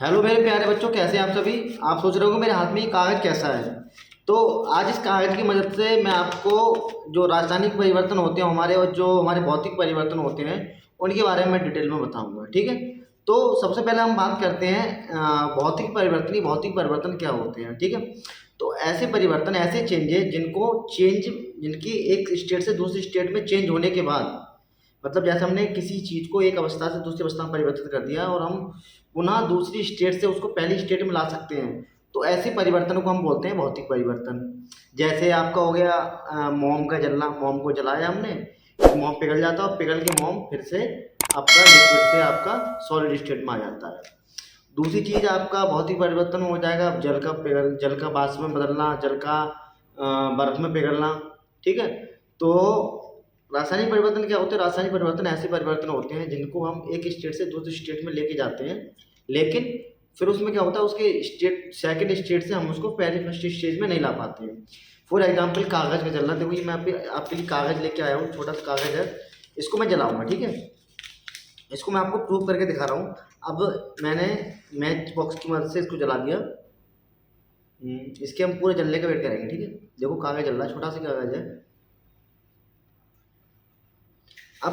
Hello मेरे प्यारे बच्चों, कैसे हैं आप सभी। आप सोच रहे होंगे मेरे हाथ में ये कागज़ कैसा है। तो आज इस कागज़ की मदद से मैं आपको जो रासायनिक परिवर्तन होते हैं हमारे और जो हमारे भौतिक परिवर्तन होते हैं उनके बारे में डिटेल में बताऊंगा। ठीक है। तो सबसे पहले हम बात करते हैं भौतिक परिवर्तन। ये भौतिक परिवर्तन क्या होते हैं। ठीक है। तो ऐसे परिवर्तन, ऐसे चेंजेस जिनकी एक स्टेट से दूसरी स्टेट में चेंज होने के बाद, मतलब जैसे हमने किसी चीज़ को एक अवस्था से दूसरी अवस्था में परिवर्तित कर दिया और हम पुनः दूसरी स्टेट से उसको पहली स्टेट में ला सकते हैं, तो ऐसे परिवर्तनों को हम बोलते हैं भौतिक परिवर्तन। जैसे आपका हो गया मोम का जलना। मोम को जलाया हमने, मोम पिघल जाता है और पिघल के मोम फिर से आपका लिक्विड से आपका सॉलिड स्टेट में आ जाता है। दूसरी चीज़ आपका भौतिक परिवर्तन हो जाएगा जल का वाष्प में बदलना, जल का बर्फ में पिघलना। ठीक है। तो रासायनिक परिवर्तन क्या होते हैं। रासायनिक परिवर्तन ऐसे परिवर्तन होते हैं जिनको हम एक स्टेट से दूसरी स्टेट में लेके जाते हैं, लेकिन फिर उसमें क्या होता है, उसके स्टेट सेकंड स्टेट से हम उसको पहले फर्स्ट स्टेज में नहीं ला पाते हैं। फॉर एग्जांपल कागज़ का जलना। देखो ये मैं आपके लिए कागज़ लेके आया हूँ, छोटा सा कागज़ है, इसको मैं जलाऊंगा। ठीक है। इसको मैं आपको प्रूव करके दिखा रहा हूँ। अब मैंने मैच बॉक्स की मदद से इसको जला दिया। इसके हम पूरे जलने का वेट करेंगे। ठीक है। देखो कागज़ जल रहा है, छोटा सा कागज़ है। अब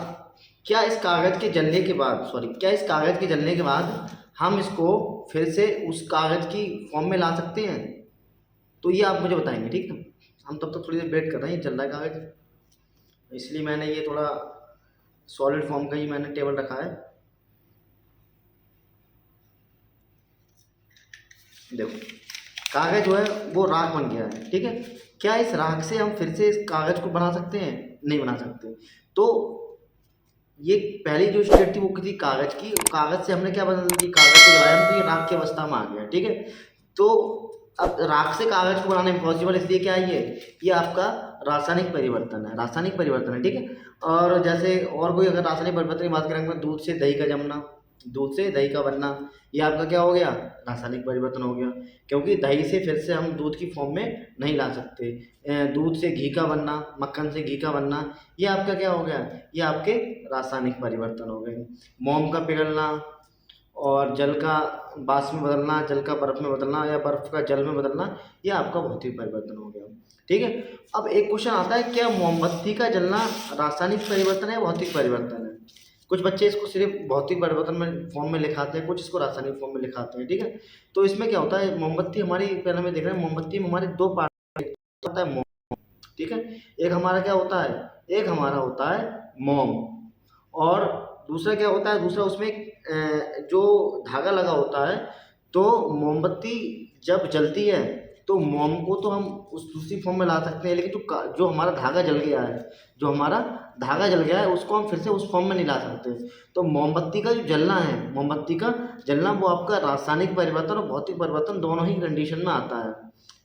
क्या इस कागज़ के जलने के बाद हम इसको फिर से उस कागज़ की फॉर्म में ला सकते हैं? तो ये आप मुझे बताएंगे। ठीक है। हम तब तक थोड़ी देर वेट कर रहे हैं। ये जल रहा है कागज़, इसलिए मैंने ये थोड़ा सॉलिड फॉर्म का ही मैंने टेबल रखा है। देखो कागज़ जो है वो राख बन गया है। ठीक है। क्या इस राख से हम फिर से इस कागज़ को बना सकते हैं? नहीं बना सकते। तो ये पहली जो स्टेट थी वो थी कागज़ की। कागज़ से हमने क्या बदल दी, कागज़ को जलाया तो ये राख की अवस्था में आ गया। ठीक है। तो अब राख से कागज़ को बनाना इम्पॉसिबल, इसलिए क्या है, ये आपका रासायनिक परिवर्तन है। रासायनिक परिवर्तन है। ठीक है। और जैसे और कोई अगर रासायनिक परिवर्तन की बात करेंगे, दूध से दही का जमना, दूध से दही का बनना, ये आपका क्या हो गया, रासायनिक परिवर्तन हो गया। क्योंकि दही से फिर से हम दूध की फॉर्म में नहीं ला सकते। दूध से घी का बनना, मक्खन से घी का बनना, ये आपका क्या हो गया, ये आपके रासायनिक परिवर्तन हो गए। मोम का पिघलना और जल का वाष्प में बदलना, जल का बर्फ में बदलना या बर्फ का जल में बदलना, ये आपका भौतिक परिवर्तन हो गया। ठीक है। अब एक क्वेश्चन आता है, क्या मोमबत्ती का जलना रासायनिक परिवर्तन है, भौतिक परिवर्तन है? कुछ बच्चे इसको सिर्फ भौतिक परिवर्तन में फॉर्म में लिखाते हैं, कुछ इसको रासायनिक फॉर्म में लिखाते हैं। ठीक है। तो इसमें क्या होता है, मोमबत्ती हमारी, पहले हमें देख रहे हैं मोमबत्ती में हमारे दो पार्ट होता है। मोम, ठीक है, एक हमारा क्या होता है, एक हमारा होता है मोम, और दूसरा क्या होता है, दूसरा उसमें जो धागा लगा होता है। तो मोमबत्ती जब जलती है तो मोम को तो हम उस दूसरी फॉर्म में ला सकते हैं, लेकिन जो हमारा धागा जल गया है, जो हमारा धागा जल गया है उसको हम फिर से उस फॉर्म में नहीं ला सकते। तो मोमबत्ती का जो जलना है, मोमबत्ती का जलना वो आपका रासायनिक परिवर्तन और भौतिक परिवर्तन दोनों ही कंडीशन में आता है।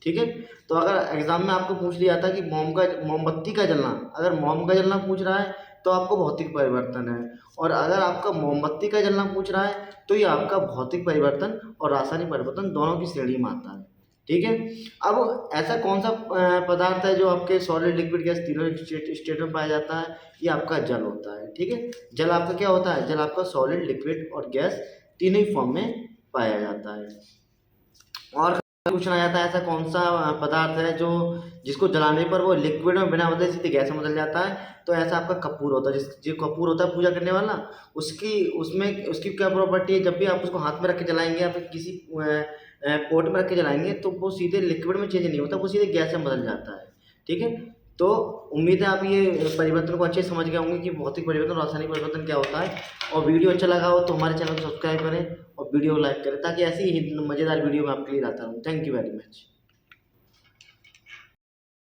ठीक है। तो अगर एग्जाम में आपको पूछ लिया था कि मोमबत्ती का जलना, अगर मोम का जलना पूछ रहा है तो आपको भौतिक परिवर्तन है, और अगर आपका मोमबत्ती का जलना पूछ रहा है तो ये आपका भौतिक परिवर्तन और रासायनिक परिवर्तन दोनों की श्रेणी में आता है। ठीक है। अब ऐसा कौन सा पदार्थ है जो आपके सॉलिड, लिक्विड, गैस तीनों स्टेट में पाया जाता है? ये आपका जल होता है। ठीक है। जल आपका क्या होता है, जल आपका सॉलिड, लिक्विड और गैस तीनों ही फॉर्म में पाया जाता है। और पूछना जाता है, ऐसा कौन सा पदार्थ है जो जिसको जलाने पर वो लिक्विड में बिना बदले सीधे गैस में बदल जाता है? तो ऐसा आपका कपूर होता है। जो कपूर होता है पूजा करने वाला, उसकी क्या प्रॉपर्टी है, जब भी आप उसको हाथ में रख के जलाएंगे या फिर किसी पोट में रख के जलाएंगे तो वो सीधे लिक्विड में चेंज नहीं होता, वो सीधे गैस में बदल जाता है। ठीक है। तो उम्मीद है आप ये परिवर्तन को अच्छे समझ गए होंगे कि भौतिक परिवर्तन और रासायनिक परिवर्तन क्या होता है। और वीडियो अच्छा लगा हो तो हमारे चैनल को सब्सक्राइब करें और वीडियो को लाइक करें, ताकि ऐसी ही मज़ेदार वीडियो मैं आपके लिए लाता रहूँ। Thank you very much.